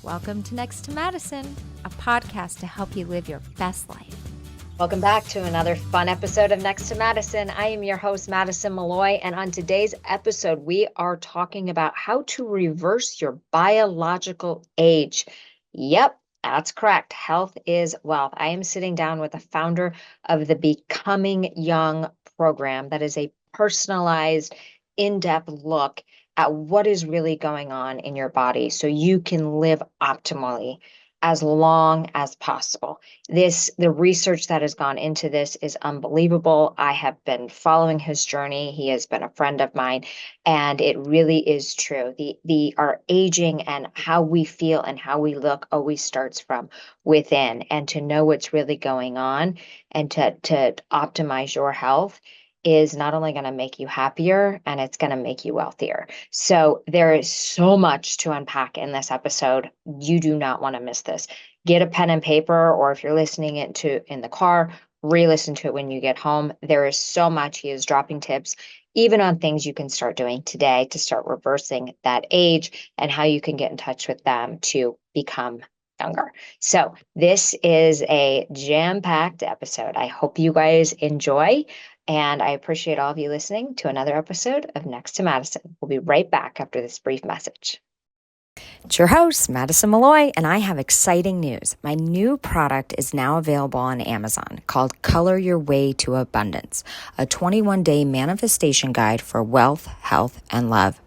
Welcome to Next to Madison, a podcast to help you live your best life. Welcome back to another fun episode of Next to Madison. I am your host, Madison Malloy, and on today's episode, we are talking about how to reverse your biological age. Yep, that's correct. Health is wealth. I am sitting down with the founder of the Becoming Young program. That is a personalized, in-depth look at what is really going on in your body so you can live optimally as long as possible. The research that has gone into this is unbelievable. I have been following his journey. He has been a friend of mine, and it really is true. Our aging and how we feel and how we look always starts from within. And to know what's really going on and to optimize your health is not only going to make you happier, and it's going to make you wealthier. So there is so much to unpack in this episode. You do not want to miss this. Get a pen and paper, or if you're listening in the car, re-listen to it when you get home. There is so much. He is dropping tips, even on things you can start doing today to start reversing that age and how you can get in touch with them to become younger. So this is a jam-packed episode. I hope you guys enjoy. And I appreciate all of you listening to another episode of Next to Madison. We'll be right back after this brief message. It's your host, Madison Malloy, and I have exciting news. My new product is now available on Amazon called Color Your Way to Abundance, a 21-day manifestation guide for wealth, health, and love.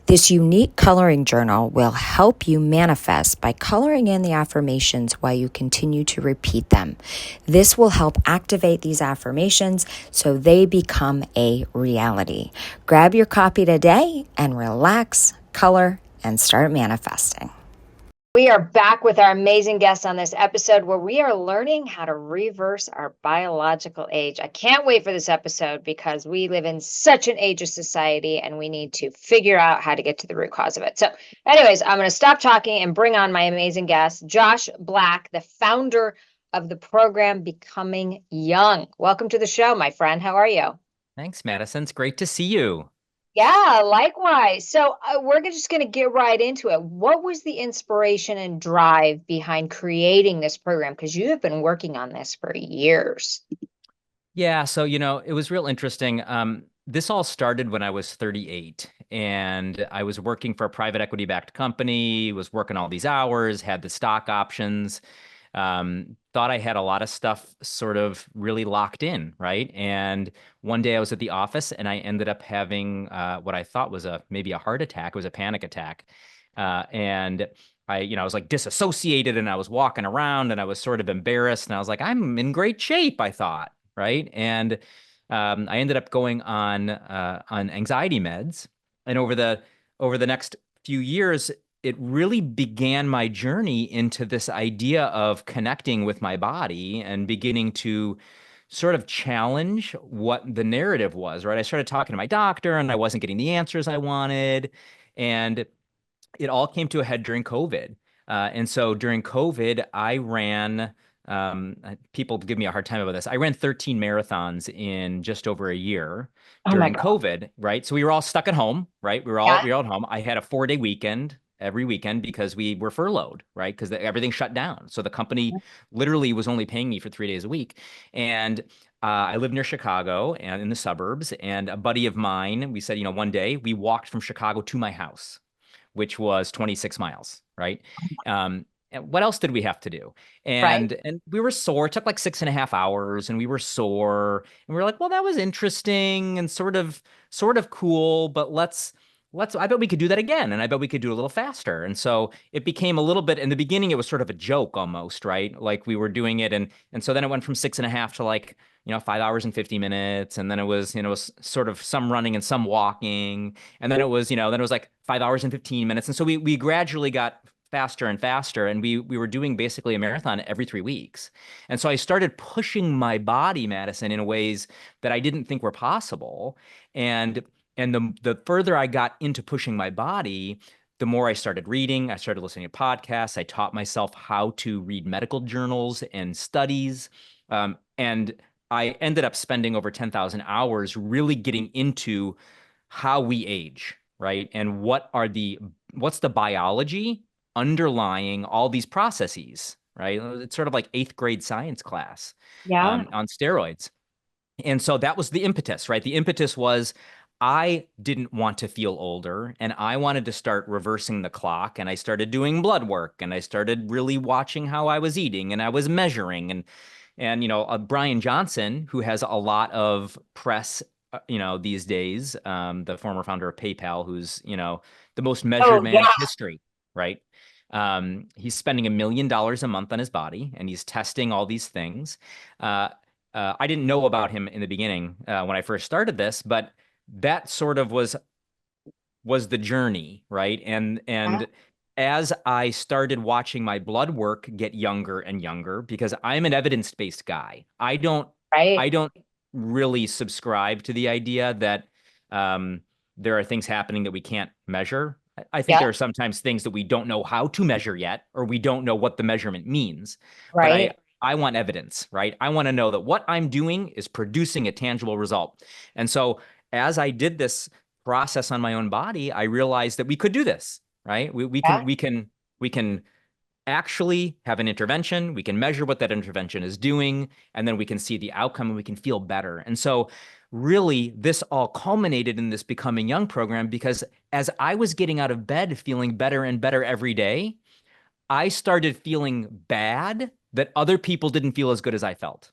This unique coloring journal will help you manifest by coloring in the affirmations while you continue to repeat them. This will help activate these affirmations so they become a reality. Grab your copy today and relax, color, and start manifesting. We are back with our amazing guest on this episode where we are learning how to reverse our biological age. I can't wait for this episode because we live in such an ageist society and we need to figure out how to get to the root cause of it. So anyways, I'm going to stop talking and bring on my amazing guest, Josh Black, the founder of the program Becoming Young. Welcome to the show, my friend. How are you? Thanks, Madison. It's great to see you. Yeah, likewise. So we're just going to get right into it. What was the inspiration and drive behind creating this program? Because you have been working on this for years. Yeah, so, it was real interesting. This all started when I was 38 and I was working for a private equity-backed company, was working all these hours, had the stock options, thought I had a lot of stuff sort of really locked in, right? And one day I was at the office and I ended up having what I thought was maybe a heart attack. It was a panic attack. And I was like disassociated and I was walking around and I was sort of embarrassed and I was like, I'm in great shape, I thought, right? And I ended up going on anxiety meds. And over the next few years, it really began my journey into this idea of connecting with my body and beginning to sort of challenge what the narrative was, right? I started talking to my doctor and I wasn't getting the answers I wanted. And it all came to a head during COVID. And so during COVID, I ran, people give me a hard time about this. I ran 13 marathons in just over a year during COVID, right? So we were all stuck at home, right? We were all at home. I had a 4-day weekend every weekend because we were furloughed, right? Because everything shut down. So the company literally was only paying me for 3 days a week. And I live near Chicago and in the suburbs. And a buddy of mine, we said, one day we walked from Chicago to my house, which was 26 miles, right? And what else did we have to do? And we were sore. It took like 6.5 hours and we were sore. And we were like, well, that was interesting and sort of cool, but I bet we could do that again. And I bet we could do it a little faster. And so it became a little bit, in the beginning, it was sort of a joke almost, right? Like we were doing it. And so then it went from 6.5 to like, 5 hours and 50 minutes. And then it was sort of some running and some walking. And then it was, like 5 hours and 15 minutes. And so we gradually got faster and faster. And we were doing basically a marathon every 3 weeks. And so I started pushing my body, Madison, in ways that I didn't think were possible. And the further I got into pushing my body, the more I started reading, I started listening to podcasts. I taught myself how to read medical journals and studies. And I ended up spending over 10,000 hours really getting into how we age, right? And what's the biology underlying all these processes, right? It's sort of like 8th grade science class Yeah. on steroids. And so that was the impetus, right? The impetus was I didn't want to feel older and I wanted to start reversing the clock. And I started doing blood work and I started really watching how I was eating and I was measuring. Brian Johnson, who has a lot of press, these days, the former founder of PayPal, who's, the most measured Oh, man in yeah. history, right? He's spending $1 million a month on his body and he's testing all these things. I didn't know about him in the beginning when I first started this, but that sort of was the journey, right? And as I started watching my blood work get younger and younger, because I'm an evidence-based guy, I don't Right. I don't really subscribe to the idea that there are things happening that we can't measure. I think Yeah. there are sometimes things that we don't know how to measure yet, or we don't know what the measurement means. But Right. I want evidence, right? I want to know that what I'm doing is producing a tangible result. And so as I did this process on my own body, I realized that we could do this, right? Yeah. We can actually have an intervention. We can measure what that intervention is doing, and then we can see the outcome and we can feel better. And so really this all culminated in this Becoming Young program because as I was getting out of bed feeling better and better every day, I started feeling bad that other people didn't feel as good as I felt,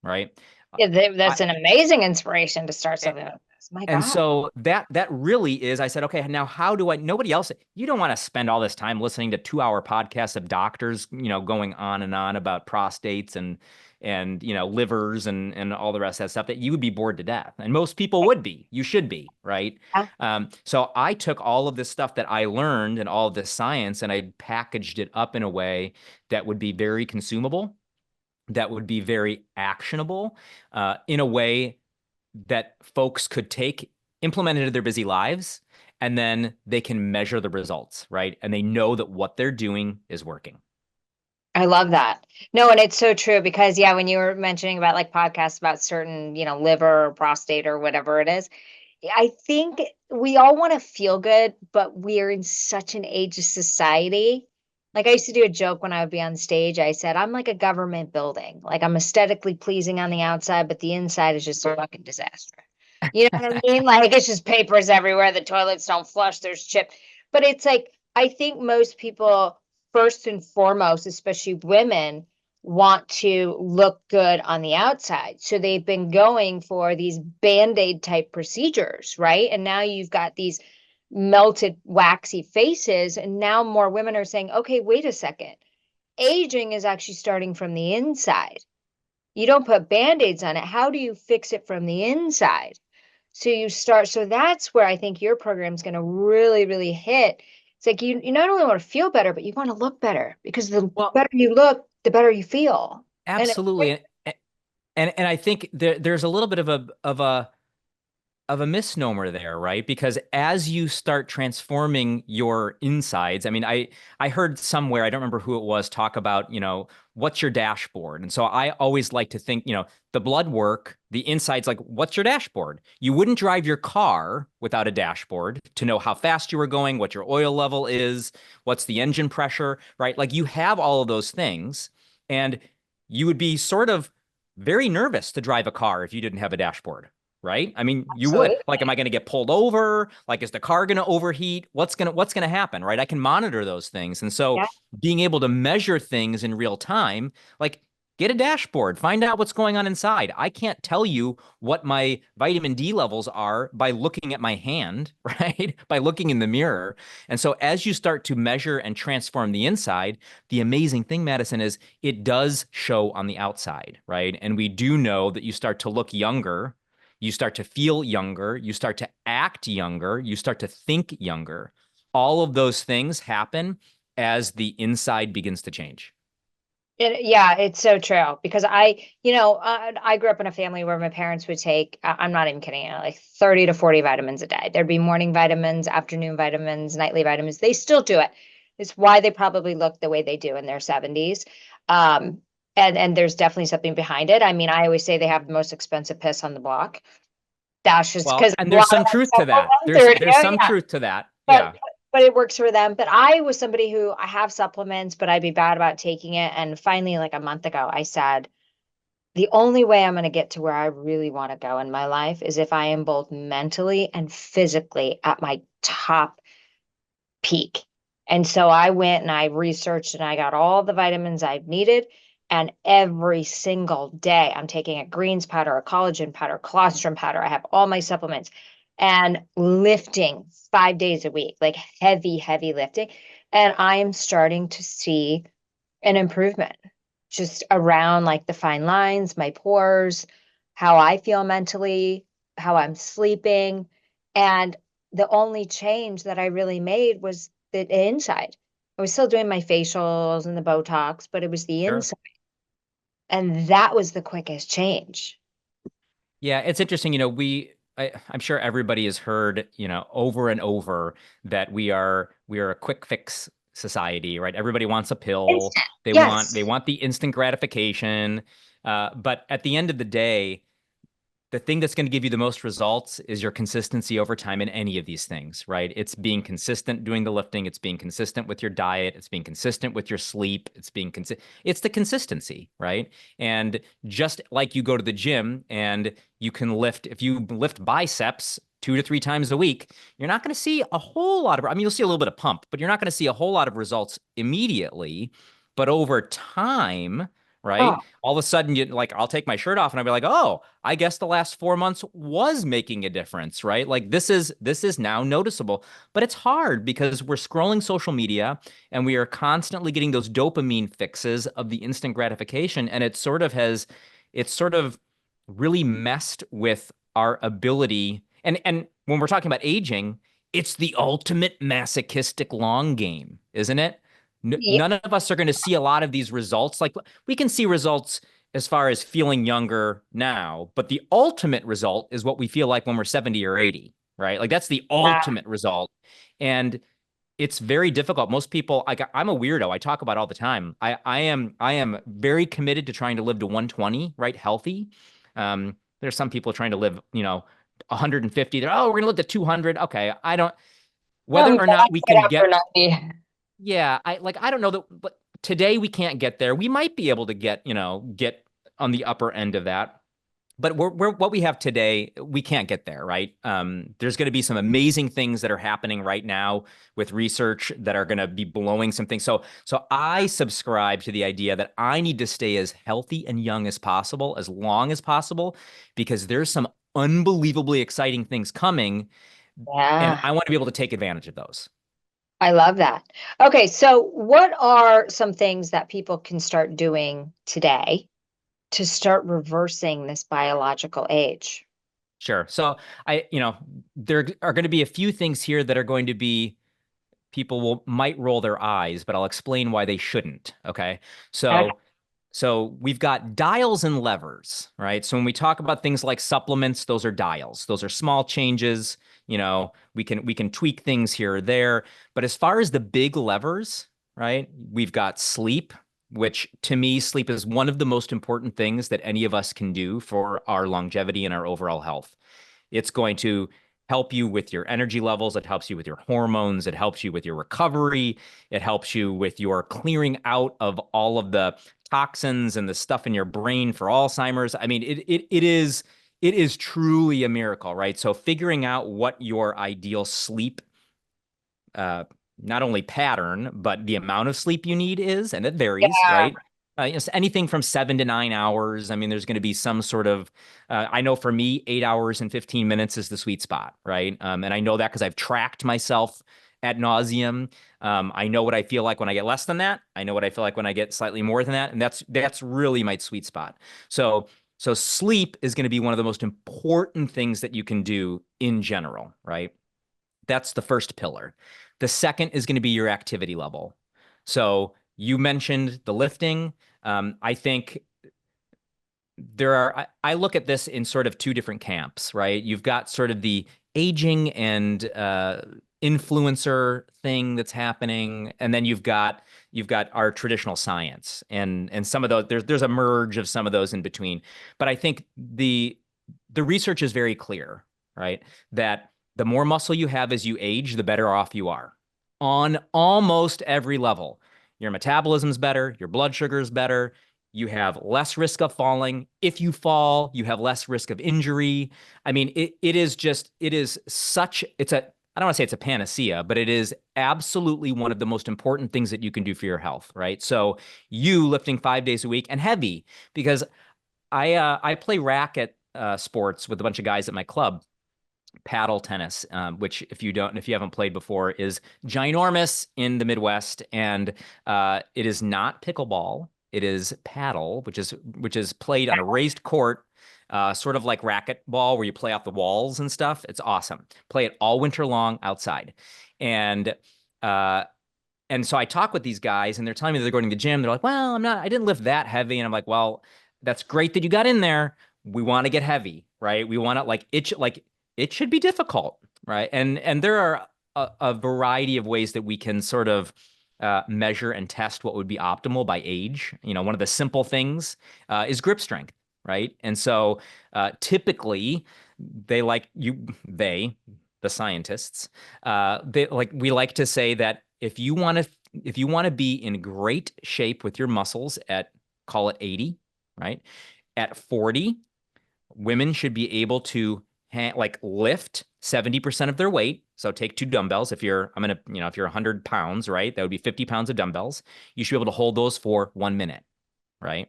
right? Yeah, I, that's an amazing inspiration to start something like this. My And God. so that really is, I said, okay, now how do I, nobody else, you don't want to spend all this time listening to 2-hour podcasts of doctors, going on and on about prostates and livers and all the rest of that stuff that you would be bored to death. And most people would be, you should be, right? Yeah. So I took all of this stuff that I learned and all of this science and I packaged it up in a way that would be very consumable, that would be very actionable, in a way that folks could take, implement into their busy lives, and then they can measure the results, right? And they know that what they're doing is working. I love that. No, and it's so true because yeah, when you were mentioning about like podcasts about certain, liver or prostate or whatever it is, I think we all want to feel good, but we're in such an ageist society. Like I used to do a joke when I would be on stage. I said, I'm like a government building. Like I'm aesthetically pleasing on the outside, but the inside is just a fucking disaster. You know what I mean? Like it's just papers everywhere. The toilets don't flush. There's chip. But it's like, I think most people, first and foremost, especially women, want to look good on the outside. So they've been going for these band-aid type procedures, right? And now you've got these melted, waxy faces. And now more women are saying, okay, wait a second. Aging is actually starting from the inside. You don't put band-aids on it. How do you fix it from the inside? So that's where I think your program is going to really, really hit. It's like you not only want to feel better, but you want to look better because the Well, better you look, the better you feel. And absolutely. And I think there's a little bit of a misnomer there, right? Because as you start transforming your insides, I mean, I heard somewhere, I don't remember who it was, talk about, what's your dashboard? And so I always like to think, the blood work, the insides, like, what's your dashboard? You wouldn't drive your car without a dashboard to know how fast you were going, what your oil level is, what's the engine pressure, right? Like you have all of those things, and you would be sort of very nervous to drive a car if you didn't have a dashboard, right? I mean, you would. Like, am I going to get pulled over? Like, is the car going to overheat? What's going to happen, right? I can monitor those things. And so yeah, being able to measure things in real time, like get a dashboard, find out what's going on inside. I can't tell you what my vitamin D levels are by looking at my hand, right? By looking in the mirror. And so as you start to measure and transform the inside, the amazing thing, Madison, is it does show on the outside, right? And we do know that you start to look younger, you start to feel younger, you start to act younger, you start to think younger. All of those things happen as the inside begins to change. yeah, it's so true because I grew up in a family where my parents would take, I'm not even kidding, like 30 to 40 vitamins a day. There'd be morning vitamins, afternoon vitamins, nightly vitamins. They still do it. It's why they probably look the way they do in their 70s. And there's definitely something behind it. I mean, I always say they have the most expensive piss on the block. That's just Well, because and a lot there's some of that truth stuff to goes that. under it, There's some yeah. truth to that. But Yeah. but it works for them. But I was somebody who I have supplements, but I'd be bad about taking it. And finally, like a month ago, I said, the only way I'm going to get to where I really want to go in my life is if I am both mentally and physically at my top peak. And so I went and I researched and I got all the vitamins I've needed. And every single day, I'm taking a greens powder, a collagen powder, colostrum powder. I have all my supplements and lifting 5 days a week, like heavy, heavy lifting. And I am starting to see an improvement just around like the fine lines, my pores, how I feel mentally, how I'm sleeping. And the only change that I really made was the inside. I was still doing my facials and the Botox, but it was the Sure. inside. And that was the quickest change. Yeah, it's interesting. I'm sure everybody has heard, over and over that we are a quick fix society, right? Everybody wants a pill. Instant. They want Yes. they want the instant gratification. But at the end of the day, the thing that's going to give you the most results is your consistency over time in any of these things, right? It's being consistent doing the lifting. It's being consistent with your diet. It's being consistent with your sleep. It's the consistency, right? And just like you go to the gym and you can lift, if you lift biceps 2 to 3 times a week, you're not going to see a whole lot of, I mean, you'll see a little bit of pump, but you're not going to see a whole lot of results immediately. But over time, Oh, right? All of a sudden, I'll take my shirt off and I'll be like, oh, I guess the last 4 months was making a difference, right? Like this is now noticeable, but it's hard because we're scrolling social media and we are constantly getting those dopamine fixes of the instant gratification, and it's sort of really messed with our ability. And when we're talking about aging, it's the ultimate masochistic long game, isn't it? yeah. None of us are going to see a lot of these results. Like we can see results as far as feeling younger now, but the ultimate result is what we feel like when we're 70 or 80, right? Like that's the ultimate result. And it's very difficult. Most people, I'm a weirdo. I talk about it all the time. I am very committed to trying to live to 120, right? Healthy. There's some people trying to live, 150. They're, oh, we're gonna live to 200. Okay, I don't. I'm Whether or not back we right can after get, 90. yeah, I don't know that, but today we can't get there. We might be able to get on the upper end of that, but we're what we have today, we can't get there, right? There's going to be some amazing things that are happening right now with research that are going to be blowing some things. So I subscribe to the idea that I need to stay as healthy and young as possible, as long as possible, because there's some unbelievably exciting things coming, and Yeah. I want to be able to take advantage of those. I love that. Okay, so what are some things that people can start doing today to start reversing this biological age? Sure. So there are going to be a few things here that are going to be people might roll their eyes, but I'll explain why they shouldn't. Okay. Okay. So we've got dials and levers, right? So when we talk about things like supplements, those are dials. Those are small changes. We can tweak things here or there. But as far as the big levers, right? We've got sleep, which to me, sleep is one of the most important things that any of us can do for our longevity and our overall health. It's going to help you with your energy levels. It helps you with your hormones. It helps you with your recovery. It helps you with your clearing out of all of the toxins and the stuff in your brain for Alzheimer's. I mean, it is truly a miracle, right? So figuring out what your ideal sleep uh, not only pattern, but the amount of sleep you need is, and it varies, Yeah. right? Anything from 7 to 9 hours. I mean, there's going to be some sort of, I know for me, 8 hours and 15 minutes is the sweet spot, right? And I know that because I've tracked myself ad nauseum. I know what I feel like when I get less than that. I know what I feel like when I get slightly more than that. And that's really my sweet spot. So sleep is going to be one of the most important things that you can do in general, right? That's the first pillar. The second is going to be your activity level. So you mentioned the lifting. I think I look at this in sort of two different camps, right? You've got sort of the aging and influencer thing that's happening, and then you've got our traditional science, and some of those, there's a merge of some of those in between. But I think the research is very clear, right? That the more muscle you have as you age, the better off you are. on almost every level. Your metabolism's better, your blood sugar's better, you have less risk of falling. If you fall, you have less risk of injury. I mean, it is just, it is such, it's a, I don't want to say it's a panacea, but it is absolutely one of the most important things that you can do for your health, right? So you lifting 5 days a week and heavy, because I play racket sports with a bunch of guys at my club, paddle tennis, which if you haven't played before, is ginormous in the Midwest, and it is not pickleball. It is paddle, which is played on a raised court, sort of like racquetball, where you play off the walls and stuff. It's awesome. Play it all winter long outside, and uh, and so I talk with these guys, and they're telling me that they're going to the gym. They're like, "Well, I didn't lift that heavy," and I'm like, "Well, that's great that you got in there. We want to get heavy, right? We want to it should be difficult, right? And there are a variety of ways that we can sort of measure and test what would be optimal by age. One of the simple things is grip strength, right? And so typically the scientists, we like to say that if you want to be in great shape with your muscles at, call it 80, right? At 40, women should be able to lift 70% of their weight. So take two dumbbells. If you're 100 pounds, right? That would be 50 pounds of dumbbells. You should be able to hold those for 1 minute, right?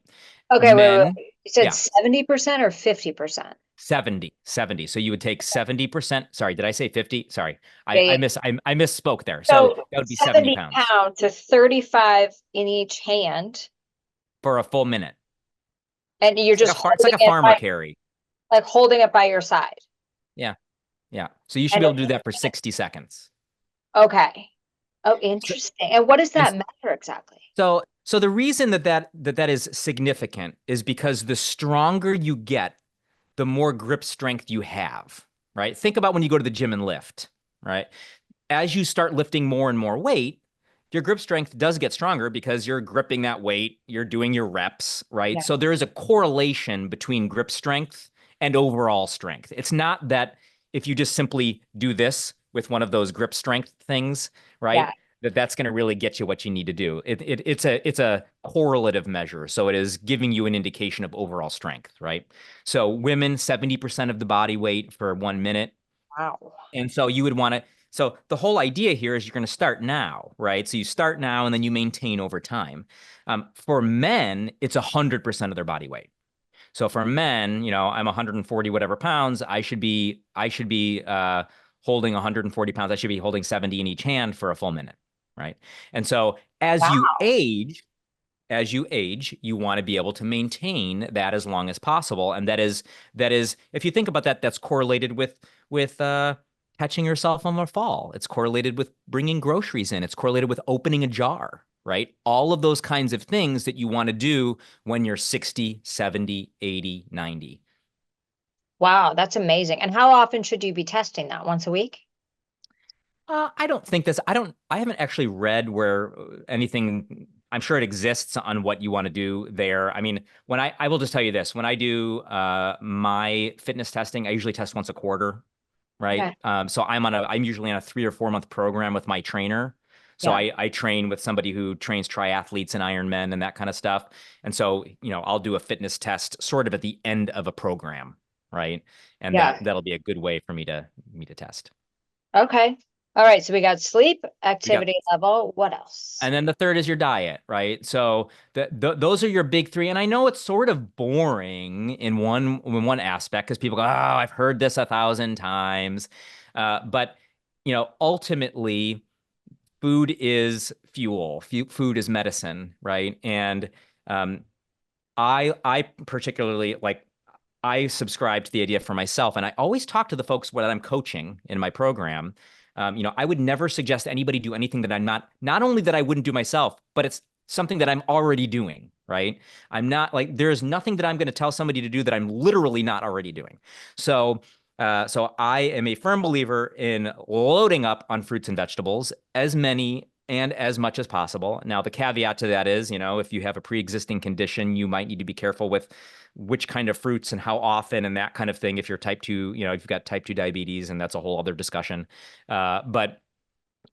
Okay, Men, wait. You said yeah, 70% or 50%? 70. So you would take 70%. Sorry, did I say 50? Sorry. Yeah, I yeah. miss I misspoke there. So So that would be 70 70 pounds pounds to 35 in each hand, for a full minute. and you're just It's like holding a it farmer by, carry. like holding it by your side. Yeah. Yeah. So you should And be able to do that for 60 seconds. okay. Oh, So, interesting. And what does and that matter exactly? so the reason that is significant is because the stronger you get, the more grip strength you have, right? Think about when you go to the gym and lift, right? As you start lifting more and more weight, your grip strength does get stronger because you're gripping that weight, you're doing your reps, right? Yeah. So there is a correlation between grip strength and overall strength. It's not that if you just simply do this with one of those grip strength things, Yeah. right? That's going to really get you what you need to do. It's a correlative measure, so it is giving you an indication of overall strength, right? So women, 70% of the body weight for 1 minute, Wow. and so you would want to. So the whole idea here is you're going to start now, right? So you start now and then you maintain over time. For men, it's 100% of their body weight. So for men, I'm 140 whatever pounds. I should be holding 140 pounds. I should be holding 70 in each hand for a full minute, right? And so Wow. as you age, you want to be able to maintain that as long as possible. And that is, if you think about that, that's correlated with catching yourself on a fall. It's correlated with bringing groceries in. It's correlated with opening a jar, right? All of those kinds of things that you want to do when you're 60, 70, 80, 90. Wow, that's amazing. And how often should you be testing that? Once a week? I don't think this, I haven't actually read where anything, I'm sure it exists on what you want to do there. I mean, I will just tell you this, when I do my fitness testing, I usually test once a quarter, right? Okay. So I'm usually on a 3 or 4 month program with my trainer. So Yeah. I train with somebody who trains triathletes and Ironmen and that kind of stuff. And so, I'll do a fitness test sort of at the end of a program, right? And Yeah. that'll be a good way for me to test. Okay. All right. So we got sleep, We got activity level. What else? And then the third is your diet, right? So those are your big three. And I know it's sort of boring in one aspect because people go, "Oh, I've heard this 1,000 times," but ultimately, food is fuel. Food is medicine, right? And um, I particularly I subscribe to the idea for myself, and I always talk to the folks that I'm coaching in my program. I would never suggest anybody do anything that I'm not only that I wouldn't do myself, but it's something that I'm already doing, right? I'm not there's nothing that I'm going to tell somebody to do that I'm literally not already doing. So I am a firm believer in loading up on fruits and vegetables, as many and as much as possible. Now, the caveat to that is, if you have a pre-existing condition, you might need to be careful with which kind of fruits and how often and that kind of thing. If you're type 2, if you've got type 2 diabetes, and that's a whole other discussion. But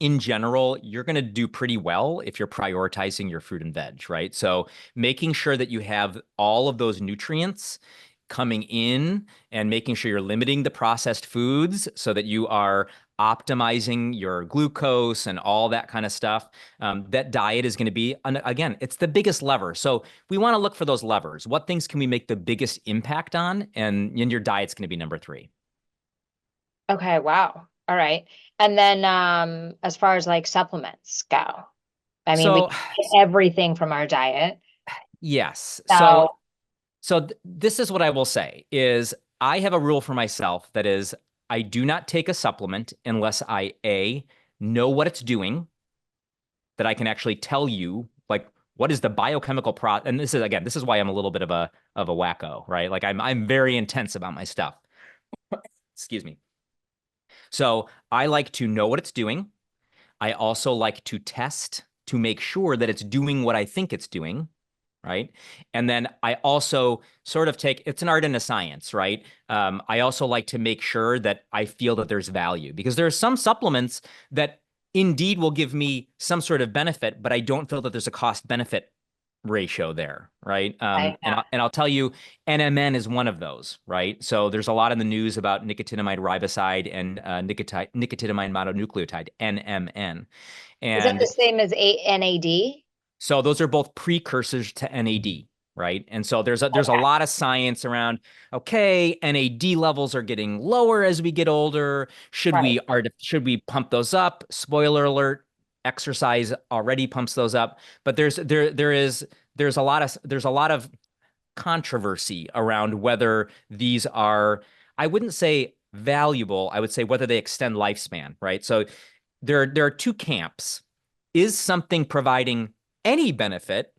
in general, you're going to do pretty well if you're prioritizing your fruit and veg, right? So making sure that you have all of those nutrients coming in and making sure you're limiting the processed foods so that you are optimizing your glucose and all that kind of stuff. That diet is going to be, and again, it's the biggest lever. So we want to look for those levers. What things can we make the biggest impact on? And your diet's going to be number three. Okay, wow. All right. And then as far as like supplements go, I mean, we So, can get everything from our diet. yes. So, So this is what I will say is I have a rule for myself that is I do not take a supplement unless I A, know what it's doing, that I can actually tell you like what is the biochemical and this is again, this is why I'm a little bit of a wacko, right? Like I'm very intense about my stuff. Excuse me. So I like to know what it's doing. I also like to test to make sure that it's doing what I think it's doing. Right. And then I also sort of it's an art and a science, right? I also like to make sure that I feel that there's value because there are some supplements that indeed will give me some sort of benefit, but I don't feel that there's a cost benefit ratio there, right? yeah. And I'll tell you, NMN is one of those, right? So there's a lot in the news about nicotinamide riboside and nicotinamide mononucleotide, NMN. Is that the And same as NAD? so those are both precursors to NAD, right? And so there's a Okay. lot of science around, okay, NAD levels are getting lower as we get older. Right. Should we pump those up? Spoiler alert, exercise already pumps those up. But there's a lot of controversy around whether these are, I wouldn't say valuable, I would say whether they extend lifespan, right? So there are two camps. Is something providing any benefit?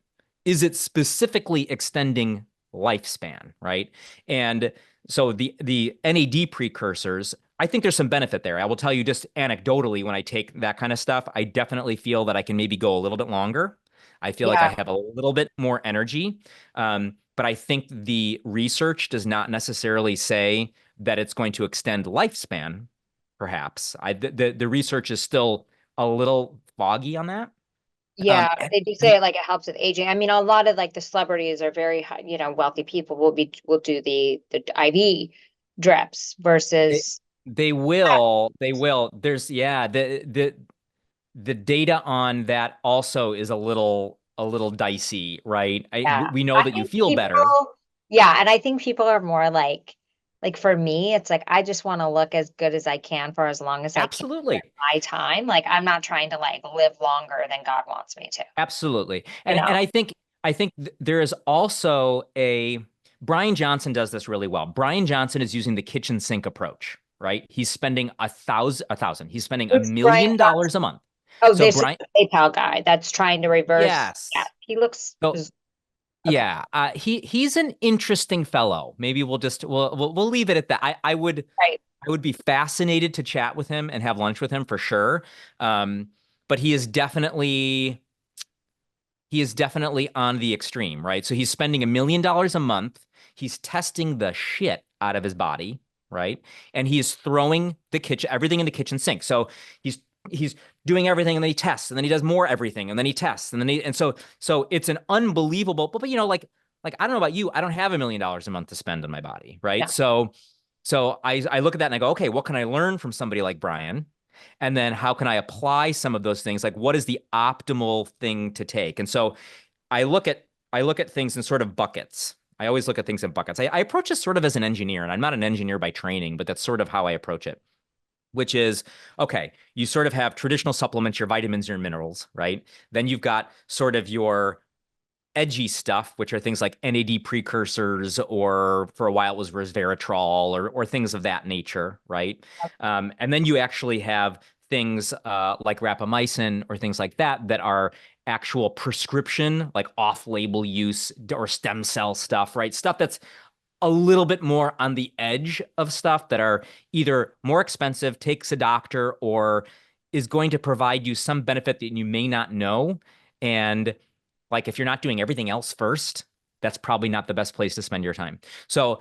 Is it specifically extending lifespan, right? And so the NAD precursors, I think there's some benefit there. I will tell you just anecdotally, when I take that kind of stuff, I definitely feel that I can maybe go a little bit longer. I feel like I Yeah. have a little bit more energy. But I think the research does not necessarily say that it's going to extend lifespan, perhaps. The research is still a little foggy on that. Yeah, And, they do and say like it helps with aging. I mean, a lot of like the celebrities are very high, wealthy people will do the IV drips they, versus they will. There's yeah, the data on that also is a little dicey, right? yeah. We know I that you think feel better. people, yeah, and I think people are more like for me, it's like I just want to look as good as I can for as long as I can with Absolutely. my time. Like I'm not trying to like live longer than God wants me to, Absolutely. you And know? I think there is also a Brian Johnson does this really well. Brian Johnson is using the kitchen sink approach, right? He's spending a thousand. He's spending $1 Who's Brian million Johnson? a month. Oh, So this is Brian, the PayPal guy that's trying to reverse. Yeah, yes. he looks So okay. yeah, he's an interesting fellow. Maybe we'll leave it at that. Right. I would be fascinated to chat with him and have lunch with him for sure. But he is definitely on the extreme, right? So he's spending $1 million a month. He's testing the shit out of his body, right? And he is throwing everything in the kitchen sink. So he's doing everything and then he tests and then he does more everything and then he tests and then so it's an unbelievable, but like I don't know about you, I don't have $1 million a month to spend on my body, right? Yeah. So I look at that and I go, okay, what can I learn from somebody like Brian? And then how can I apply some of those things? Like what is the optimal thing to take? And so I look at I look at things in sort of buckets. I always look at things in buckets. I approach this sort of as an engineer, and I'm not an engineer by training, but that's sort of how I approach it, which is okay, you sort of have traditional supplements, your vitamins, your minerals, right? Then you've got sort of your edgy stuff, which are things like NAD precursors, or for a while it was resveratrol, or things of that nature, right? And then you actually have things like rapamycin or things like that that are actual prescription, like off-label use or stem cell stuff, right? Stuff that's a little bit more on the edge of stuff that are either more expensive, takes a doctor, or is going to provide you some benefit that you may not know. And like if you're not doing everything else first, that's probably not the best place to spend your time. So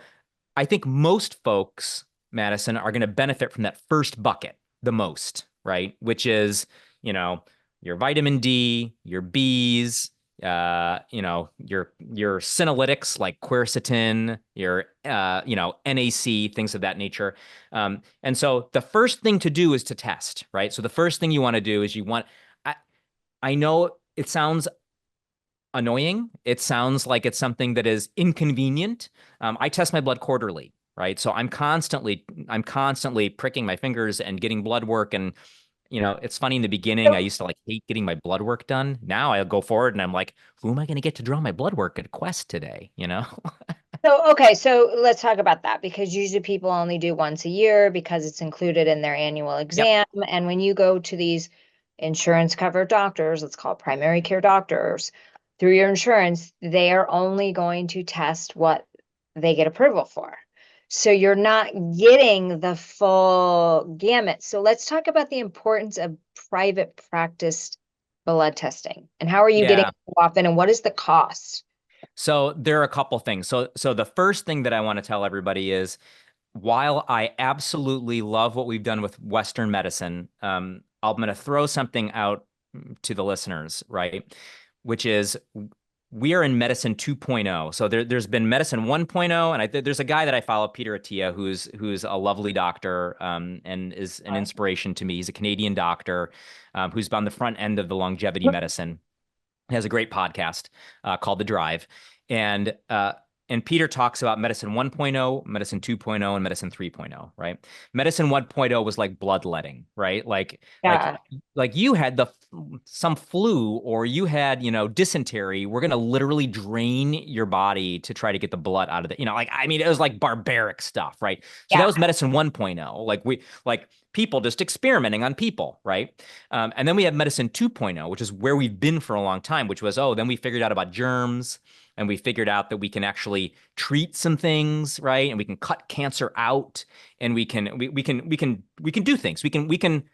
I think most folks, Madison, are going to benefit from that first bucket the most, right? Which is, you know, your vitamin D, your Bs, your senolytics like quercetin, your NAC, things of that nature. And so the first thing to do is to test, right? So the first thing you want to do is I, I know it sounds annoying. It sounds like it's something that is inconvenient. I test my blood quarterly, right? So I'm constantly pricking my fingers and getting blood work. And it's funny, in the beginning, I So, used to like hate getting my blood work done. Now I go forward and I'm like, who am I going to get to draw my blood work at Quest today? okay, so let's talk about that because usually people only do once a year because it's included in their annual Yep. exam. And when you go to these insurance covered doctors, let's call it primary care doctors, through your insurance, they are only going to test what they get approval for. So you're not getting the full gamut. So let's talk about the importance of private practice blood testing and how are you getting Yeah. it so often and what is the cost? So there are a couple things. So the first thing that I want to tell everybody is, while I absolutely love what we've done with Western medicine, I'm going to throw something out to the listeners, right? Which is, we are in medicine 2.0. So there's been medicine 1.0, and there's a guy that I follow, Peter Attia, who's a lovely doctor, and is an inspiration to me. He's a Canadian doctor, who's on the front end of the longevity medicine. He has a great podcast called The Drive. And and Peter talks about medicine 1.0, medicine 2.0, and medicine 3.0, right? Medicine 1.0 was like bloodletting, right? Like Yeah. like you had some flu, or you had, dysentery. We're going to literally drain your body to try to get the blood out of it. I mean, it was like barbaric stuff, right? So that Yeah. was medicine 1.0. Like people just experimenting on people, right? And then we have medicine 2.0, which is where we've been for a long time, which was, then we figured out about germs, and we figured out that we can actually treat some things, right? And we can cut cancer out, and we can do things. We can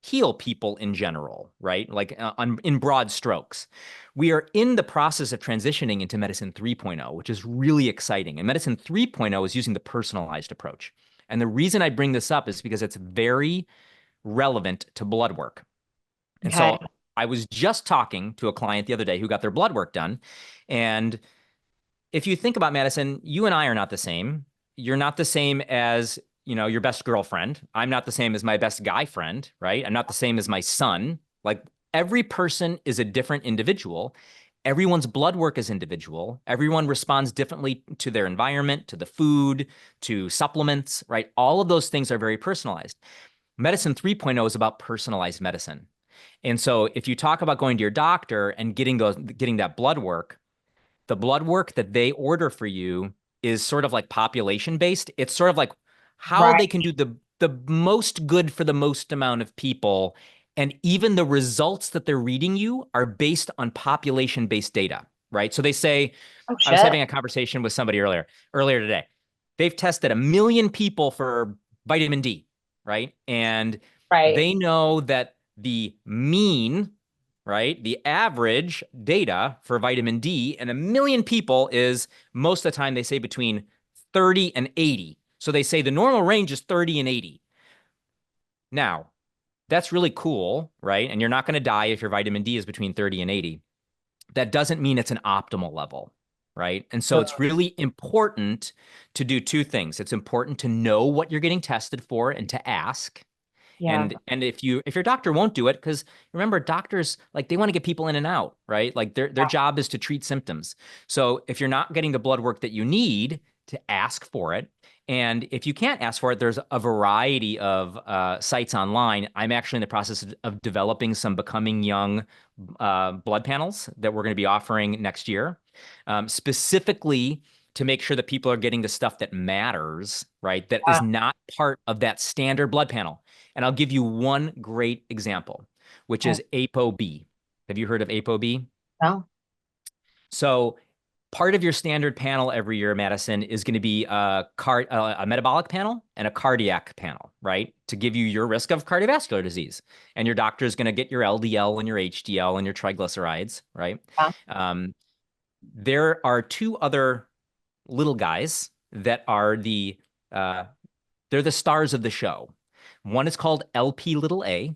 heal people in general, right? Like, in broad strokes. We are in the process of transitioning into medicine 3.0, which is really exciting. And medicine 3.0 is using the personalized approach. And the reason I bring this up is because it's very relevant to blood work. And Okay. so I was just talking to a client the other day who got their blood work done. And if you think about, Madison, you and I are not the same. You're not the same as, your best girlfriend. I'm not the same as my best guy friend, right? I'm not the same as my son. Like, every person is a different individual. Everyone's blood work is individual. Everyone responds differently to their environment, to the food, to supplements, right? All of those things are very personalized. Medicine 3.0 is about personalized medicine. And so if you talk about going to your doctor and getting that blood work, the blood work that they order for you is sort of like population based. It's sort of like how Right. they can do the most good for the most amount of people. And even the results that they're reading you are based on population based data, right? So they say, Oh I was shit. having a conversation with somebody earlier today. They've tested 1 million people for vitamin D, right? And Right. they know that the mean, right, the average data for vitamin D in 1 million people is, most of the time, they say between 30 and 80. So they say the normal range is 30 and 80. Now, that's really cool, right? And you're not going to die if your vitamin D is between 30 and 80. That doesn't mean it's an optimal level, right? And so it's really important to do two things. It's important to know what you're getting tested for and to ask. Yeah. And if your doctor won't do it, because remember, doctors, like, they want to get people in and out, right? Like, their job is to treat symptoms. So if you're not getting the blood work that you need, to ask for it. And if you can't ask for it, there's a variety of sites online. I'm actually in the process of developing some Becoming Young blood panels that we're going to be offering next year, specifically to make sure that people are getting the stuff that matters, right? That is not part of that standard blood panel. And I'll give you one great example, which is ApoB. Have you heard of ApoB? No. So part of your standard panel every year, Madison, is going to be a metabolic panel and a cardiac panel, right? To give you your risk of cardiovascular disease. And your doctor is going to get your LDL and your HDL and your triglycerides, right? Yeah. There are two other little guys that are they're the stars of the show. One is called LP little a,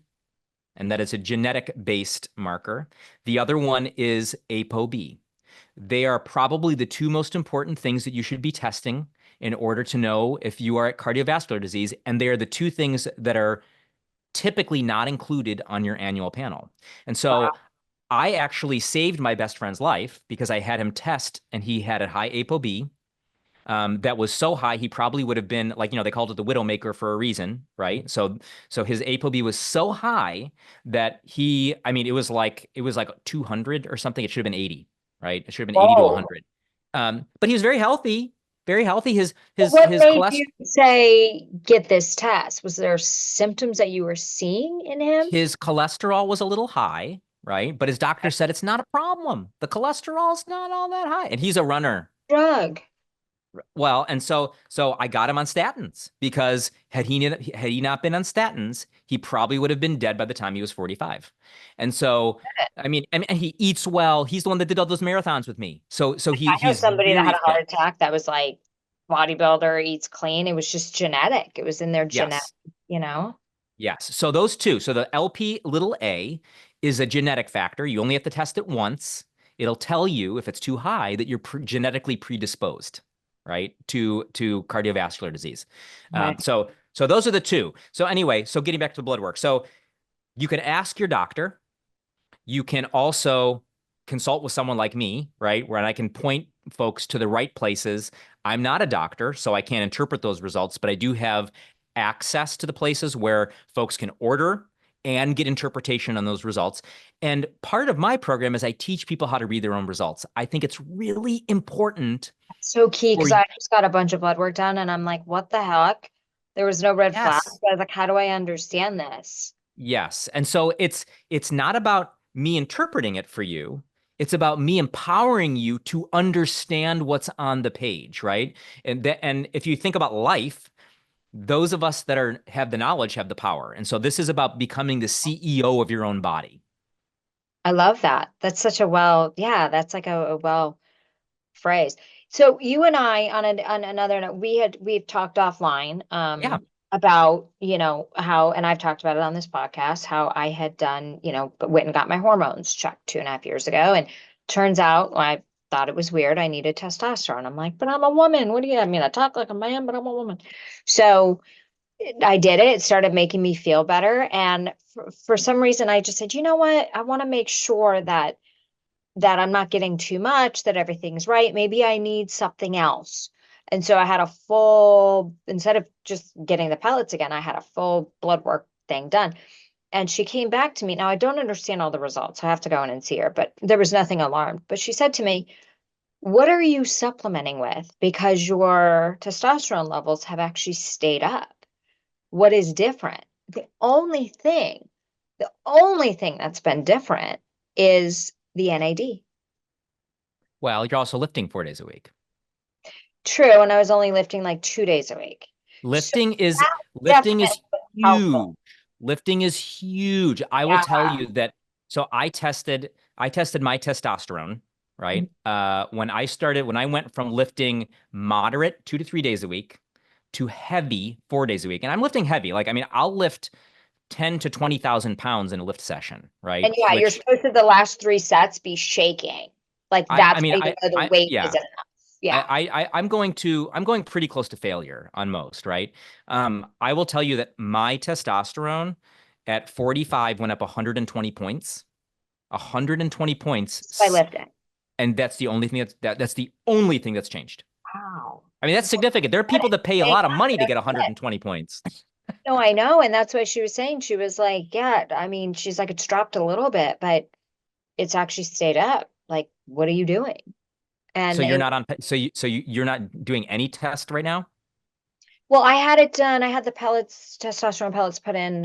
and that is a genetic-based marker. The other one is ApoB. They are probably the two most important things that you should be testing in order to know if you are at cardiovascular disease, and they are the two things that are typically not included on your annual panel. And so Wow. I actually saved my best friend's life because I had him test and he had a high ApoB. That was so high he probably would have been like, they called it the widowmaker for a reason, right? So his ApoB was so high that it was like 200 or something. It should have been 80, right? It should have been 80 to Whoa. 100. But he was very healthy, very healthy. His his What his made you cholesterol say get this test? Was there symptoms that you were seeing in him? his cholesterol was a little high, right? But his doctor said it's not a problem. The cholesterol's not all that high, and he's a runner. Drug. Well, and so I got him on statins because had he not been on statins, he probably would have been dead by the time he was 45. And so, and he eats well. He's the one that did all those marathons with me. So I know he's somebody that had very a fit. heart attack that was like bodybuilder, eats clean. It was just genetic. It was in their genetic, Yes. you know? Yes. So those two. So the LP little a is a genetic factor. You only have to test it once. It'll tell you if it's too high that you're genetically predisposed, right, to cardiovascular disease. Right. So those are the two. So anyway, so getting back to the blood work. So you can ask your doctor. You can also consult with someone like me, right, where I can point folks to the right places. I'm not a doctor, so I can't interpret those results, but I do have access to the places where folks can order and get interpretation on those results. And part of my program is I teach people how to read their own results. I think it's really important So key for because I just got a bunch of blood work done and I'm like, what the heck? There was no red flags. yes. I was like, how do I understand this? Yes. And so it's not about me interpreting it for you. It's about me empowering you to understand what's on the page, right? And if you think about life, those of us that have the knowledge have the power. And so this is about becoming the CEO of your own body. I love that. That's such a yeah, that's like a well phrase. So you and I on another note, we've talked offline Yeah. about, how, and I've talked about it on this podcast, how I had done, went and got my hormones checked 2.5 years ago. And turns out I thought it was weird. I needed testosterone. I'm like, but I'm a woman. What do you I mean? I talk like a man, but I'm a woman. So I did it. It started making me feel better. And for some reason, I just said, you know what? I want to make sure that I'm not getting too much, that everything's right. Maybe I need something else. And so I had instead of just getting the pellets again, I had a full blood work thing done. And she came back to me. Now, I don't understand all the results. I have to go in and see her, but there was nothing alarmed. But she said to me, what are you supplementing with? Because your testosterone levels have actually stayed up. What is different? The only thing that's been different is the NAD. Well, you're also lifting 4 days a week. True, and I was only lifting like 2 days a week. So Lifting is that's lifting is definitely helpful. huge. Lifting is huge. I will Yeah. tell you that. So I tested my testosterone, right? When I went from lifting moderate 2 to 3 days a week to heavy 4 days a week. And I'm lifting heavy. Like, I'll lift 10 to 20,000 pounds in a lift session, And right? yeah, you're Which supposed to the last 3 sets be shaking. Like I I that's mean how you know the I weight is yeah. enough. Yeah. I'm going pretty close to failure on most, right? I will tell you that my testosterone at 45 went up 120 points. 120 Just by points. lifting. And that's the only thing that's the only thing that's changed. Wow. That's significant. There are people that pay a lot of money to get Yeah. 120 points. No, I know. And that's what she was saying. She was like, yeah, she's like, it's dropped a little bit, but it's actually stayed up. Like, what are you doing? So And you're not on you're not doing any test right now? well, I had it done. I had the testosterone pellets put in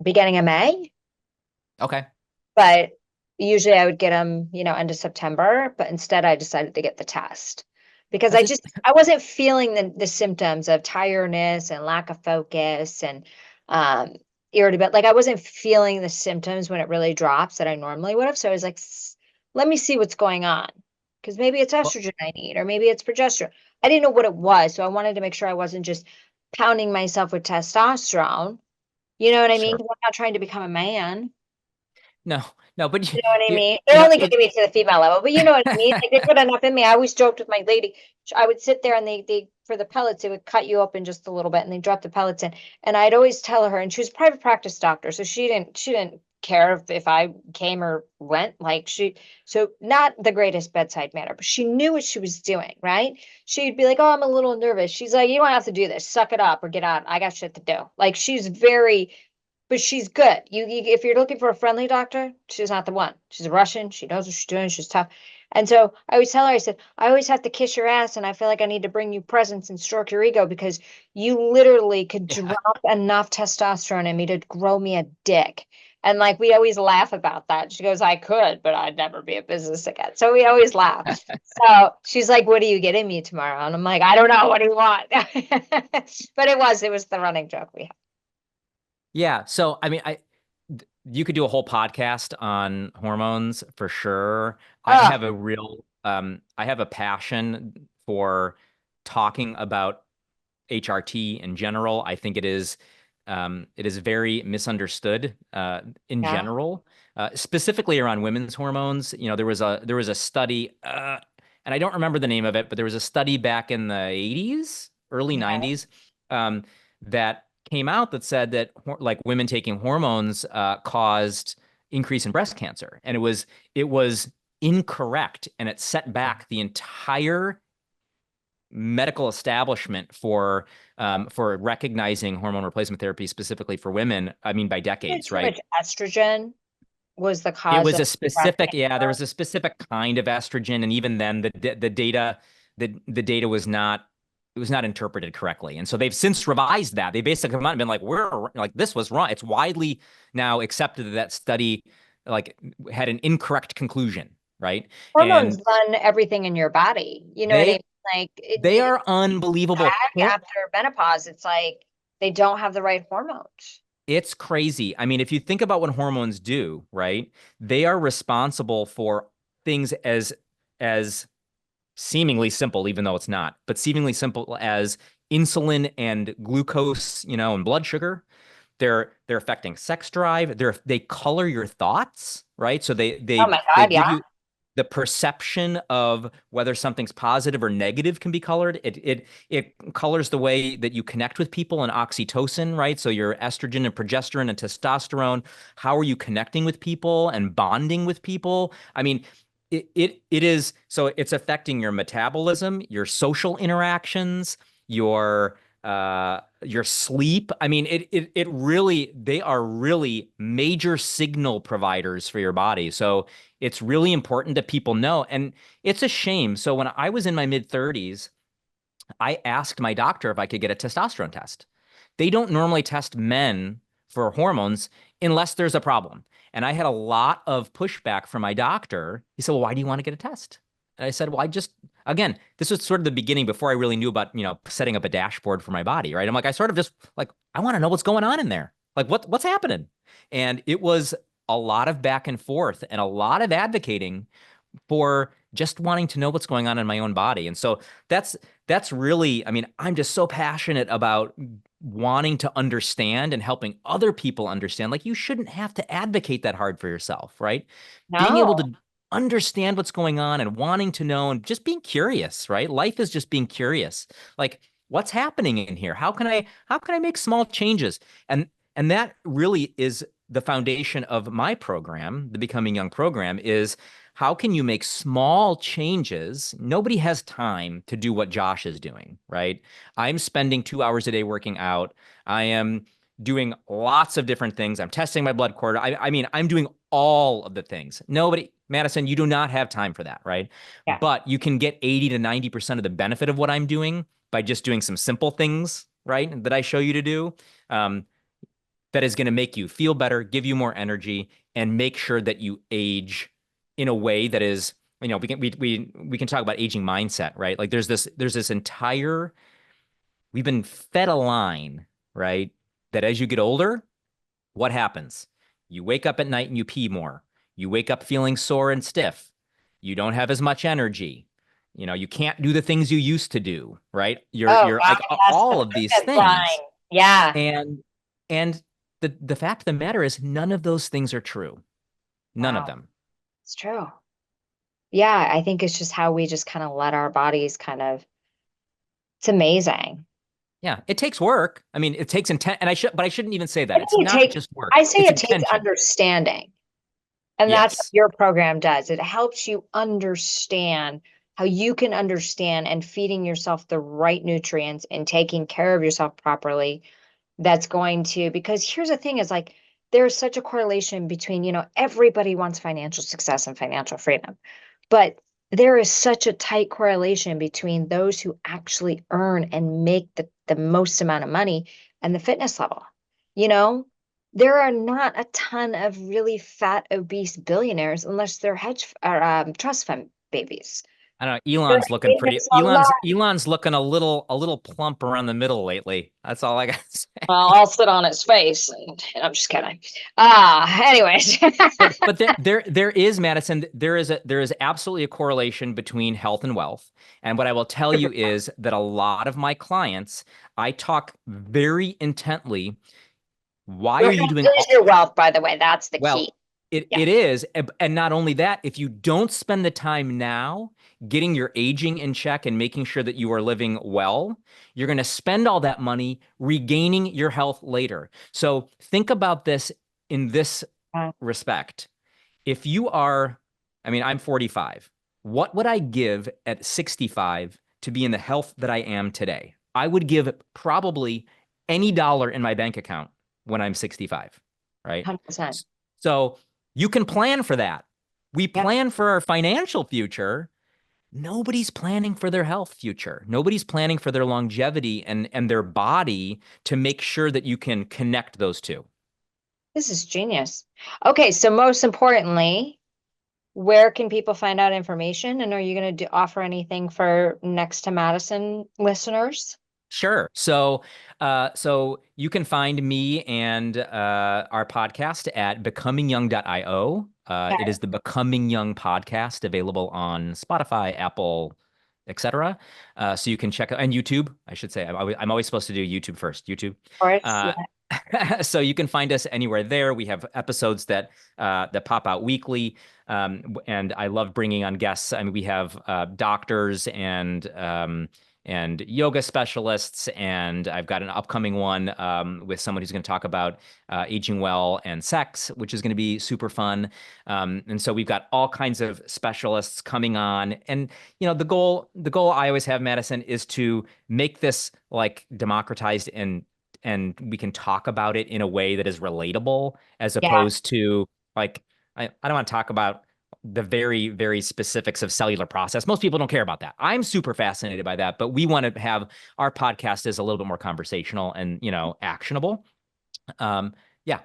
beginning of May, Okay. but usually I would get them, end of September, but instead I decided to get the test because Because it's I wasn't feeling the symptoms of tiredness and lack of focus and um irritability. Like I wasn't feeling the symptoms when it really drops that I normally would have. So I was like, let me see what's going on because maybe it's well, estrogen I need or maybe it's progesterone. I didn't know what it was, so I wanted to make sure I wasn't just pounding myself with testosterone You know what I mean? Sure. 'Cause I'm not trying to become a man. No, no, but You know what I you, mean? you They're know, only getting me to the female level, but you know what I mean? Like they put enough in me. I always joked with my lady. I would sit there and they for the pellets, they would cut you open just a little bit and they drop the pellets in. And I'd always tell her, and she was a private practice doctor, so she didn't care if I came or went. So not the greatest bedside manner, but she knew what she was doing, right? She'd be like, "Oh, I'm a little nervous." She's like, "You don't have to do this. Suck it up or get out. I got shit to do." Like she's very but she's good. If you're looking for a friendly doctor, she's not the one. She's a Russian. She knows what she's doing. She's tough. And so I always tell her, I said, I always have to kiss your ass, and I feel like I need to bring you presents and stroke your ego because you literally could yeah, drop enough testosterone in me to grow me a dick. And like we always laugh about that. She goes, I could, but I'd never be a business again. So we always laugh. So she's like, what are you getting me tomorrow? And I'm like, I don't know. What do you want? But it was the running joke we had. yeah. So, I mean, you could do a whole podcast on hormones for sure. Oh, I have a passion for talking about HRT in general. I think it is very misunderstood in yeah. general, specifically around women's hormones. You know, there was a study, and I don't remember the name of it, but there was a study back in the 80s, early Okay. 90s, that came out that said that like women taking hormones caused increase in breast cancer, and it was incorrect, and it set back the entire medical establishment for recognizing hormone replacement therapy specifically for women. I mean, by decades, Too right? much estrogen was the It cause was of a breast specific, yeah, there cancer. was a specific kind of estrogen, and even then, the data was not it was not interpreted correctly, and so they've since revised that. They basically come out and been like, we're like this was wrong. It's widely now accepted that that study like had an incorrect conclusion, right? Hormones And run everything in your body. You know what I mean? they Like they are unbelievable. back after menopause, it's like they don't have the right hormones. It's crazy. I mean, if you think about what hormones do, right? They are responsible for things as seemingly simple, even though it's not, but seemingly simple as insulin and glucose, you know, and blood sugar. They're affecting sex drive. They color your thoughts, right? So Oh my they God, give yeah. you the perception of whether something's positive or negative can be colored. It colors the way that you connect with people and oxytocin, right? So your estrogen and progesterone and testosterone. How are you connecting with people and bonding with people? I mean, it is so it's affecting your metabolism, your social interactions, your sleep. I mean, it really they are really major signal providers for your body. So it's really important that people know. And it's a shame. So when I was in my mid 30s, I asked my doctor if I could get a testosterone test. They don't normally test men for hormones unless there's a problem. And I had a lot of pushback from my doctor. He said, well, why do you want to get a test? And I said, well, again, this was sort of the beginning before I really knew about, setting up a dashboard for my body, right? I'm like, I sort of just like, I want to know what's going on in there. Like what's happening? And it was a lot of back and forth and a lot of advocating for just wanting to know what's going on in my own body. And so that's really, I mean, I'm just so passionate about wanting to understand and helping other people understand. Like you shouldn't have to advocate that hard for yourself, right? Being able No. to understand what's going on and wanting to know and just being curious, right? Life is just being curious. Like what's happening in here? How can I make small changes? And that really is the foundation of my program, the Becoming Young program, is how can you make small changes? Nobody has time to do what Josh is doing, right? I'm spending 2 hours a day working out. I am doing lots of different things. I'm testing my blood quarter. I mean, I'm doing all of the things. Madison, you do not have time for that, right? Yeah. But you can get 80 to 90% of the benefit of what I'm doing by just doing some simple things, right? That I show you to do. That is going to make you feel better, give you more energy, and make sure that you age in a way that is, we can talk about aging mindset, right? Like there's this entire we've been fed a line, right? That as you get older, what happens? You wake up at night and you pee more. You wake up feeling sore and stiff. You don't have as much energy. You can't do the things you used to do, right? You're Oh you're God, like yes, the all of these fitness line. things. Yeah. And and the fact of the matter is none of those things are true. None of Wow, them. it's true. Yeah, I think it's just how we just kind of let our bodies kind of, it's amazing. Yeah, it takes work. I mean, it takes intent, and but I shouldn't even say I that. It's think it not take, just work. I say It's it takes intention. understanding. And that's what Yes. your program does. It helps you understand how you can understand and feeding yourself the right nutrients and taking care of yourself properly. That's going to, because here's the thing is like, there's such a correlation between, everybody wants financial success and financial freedom, but there is such a tight correlation between those who actually earn and make the most amount of money and the fitness level. You know, there are not a ton of really fat, obese billionaires unless they're hedge or trust fund babies. I don't know. You know what Elon's I looking mean? pretty. There's a lot. Elon's looking a little plump around the middle lately. That's all I got to say. Well, I'll sit on its face. And I'm just kidding. Anyways. But there is, Madison, there is absolutely a correlation between health and wealth. And what I will tell you is that a lot of my clients, I talk very intently. Why Your are you health doing is your wealth, by the way. That's the key. well, it Yeah. it is, and not only that, if you don't spend the time now getting your aging in check and making sure that you are living well, you're going to spend all that money regaining your health later. So think about this in this Uh, respect. If you are, I mean, I'm 45. What would I give at 65 to be in the health that I am today? I would give probably any dollar in my bank account when I'm 65, right? 100%. So you can plan for that. We Yep. plan for our financial future. Nobody's planning for their health future. Nobody's planning for their longevity and their body to make sure that you can connect those two. This is genius. Okay, so most importantly, where can people find out information? And are you going to offer anything for Next to Madison listeners? Sure. So you can find me and our podcast at becomingyoung.io. It Okay. is the Becoming Young podcast available on Spotify, Apple, etc. So you can check out and YouTube, I should say. I'm always supposed to do YouTube first. YouTube. Of course. Uh, Yeah. so you can find us anywhere there. We have episodes that pop out weekly, and I love bringing on guests. I mean, we have doctors and yoga specialists. And I've got an upcoming one with someone who's going to talk about aging well and sex, which is going to be super fun. And so we've got all kinds of specialists coming on. And the goal I always have, Madison, is to make this like democratized and we can talk about it in a way that is relatable as Yeah. opposed to like I don't want to talk about the very, very specifics of cellular process. Most people don't care about that. I'm super fascinated by that, but we want to have our podcast is a little bit more conversational and, actionable. Um, yeah.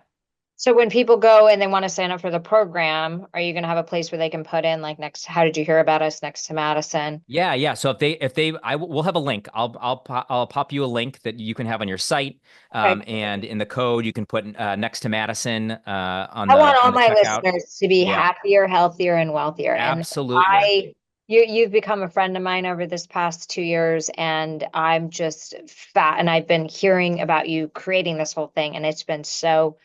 So when people go and they want to sign up for the program, are you going to have a place where they can put in like next, how did you hear about us next to Madison? Yeah, yeah. So we'll have a link. I'll pop you a link that you can have on your site, Okay. and in the code you can put next to Madison I want all on the my checkout. listeners to be Yeah, happier, healthier, and wealthier. And absolutely. I, you've become a friend of mine over this past 2 years, and I'm just fat. And I've been hearing about you creating this whole thing, and it's been so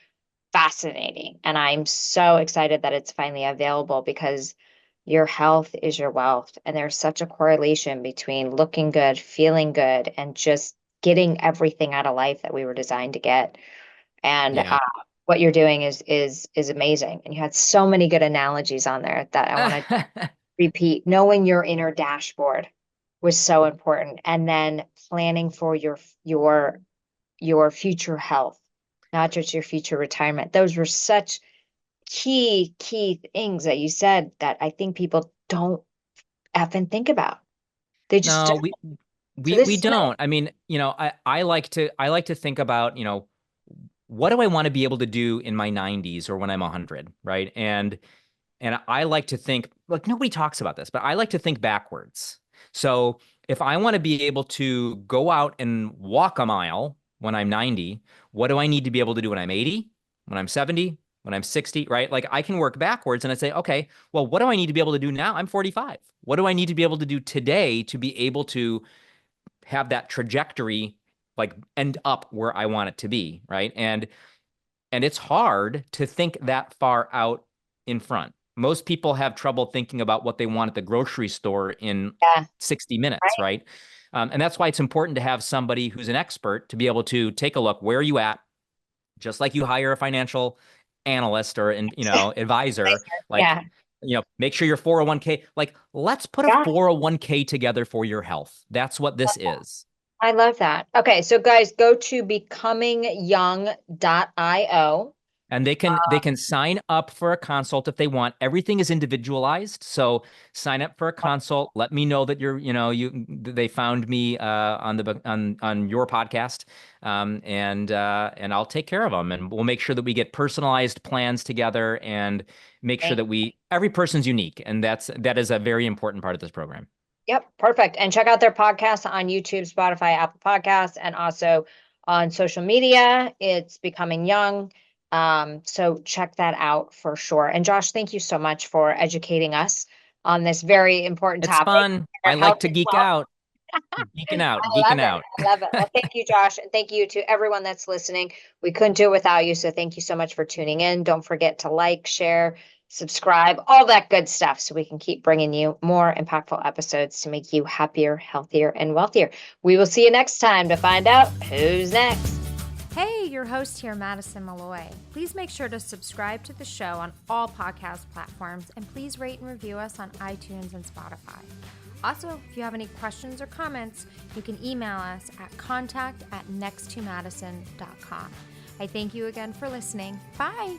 fascinating. And I'm so excited that it's finally available because your health is your wealth. And there's such a correlation between looking good, feeling good, and just getting everything out of life that we were designed to get. And Yeah. what you're doing is amazing. And you had so many good analogies on there that I want to repeat. Knowing your inner dashboard was so important, and then planning for your future health, not just your future retirement. Those were such key things that you said that I think people don't often think about. They just No, don't. we So we this we is don't. I mean, I like to think about, what do I want to be able to do in my 90s or when I'm 100, right? And I like to think, like, nobody talks about this, but I like to think backwards. So if I want to be able to go out and walk a mile when I'm 90, what do I need to be able to do when I'm 80, when I'm 70, when I'm 60, right? Like I can work backwards and I say, okay, well, what do I need to be able to do now? I'm 45. What do I need to be able to do today to be able to have that trajectory like end up where I want it to be, right? And And it's hard to think that far out in front. Most people have trouble thinking about what they want at the grocery store in Yeah. 60 minutes, Right. right? And that's why it's important to have somebody who's an expert to be able to take a look. Where are you at? Just like you hire a financial analyst or advisor, like, Yeah. make sure your 401k, like, let's put a Yeah. 401k together for your health. That's what this is. I love that. Okay, so guys, go to becomingyoung.io. And they can sign up for a consult if they want. Everything is individualized. So sign up for a consult. Let me know that they found me on your podcast, and I'll take care of them. And we'll make sure that we get personalized plans together and make sure that every person's unique. And that is a very important part of this program. Yep, perfect. And check out their podcast on YouTube, Spotify, Apple Podcasts, and also on social media. It's Becoming Young. So check that out for sure. And Josh, thank you so much for educating us on this very important It's topic. fun. I like to geek out. Geeking out, I geeking love out. it. I love it. Well, thank you, Josh. And thank you to everyone that's listening. We couldn't do it without you. So thank you so much for tuning in. Don't forget to like, share, subscribe, all that good stuff so we can keep bringing you more impactful episodes to make you happier, healthier, and wealthier. We will see you next time to find out who's next. Hey, your host here, Madison Malloy. Please make sure to subscribe to the show on all podcast platforms and please rate and review us on iTunes and Spotify. Also, if you have any questions or comments, you can email us at contact@nexttomadison.com. I thank you again for listening. Bye.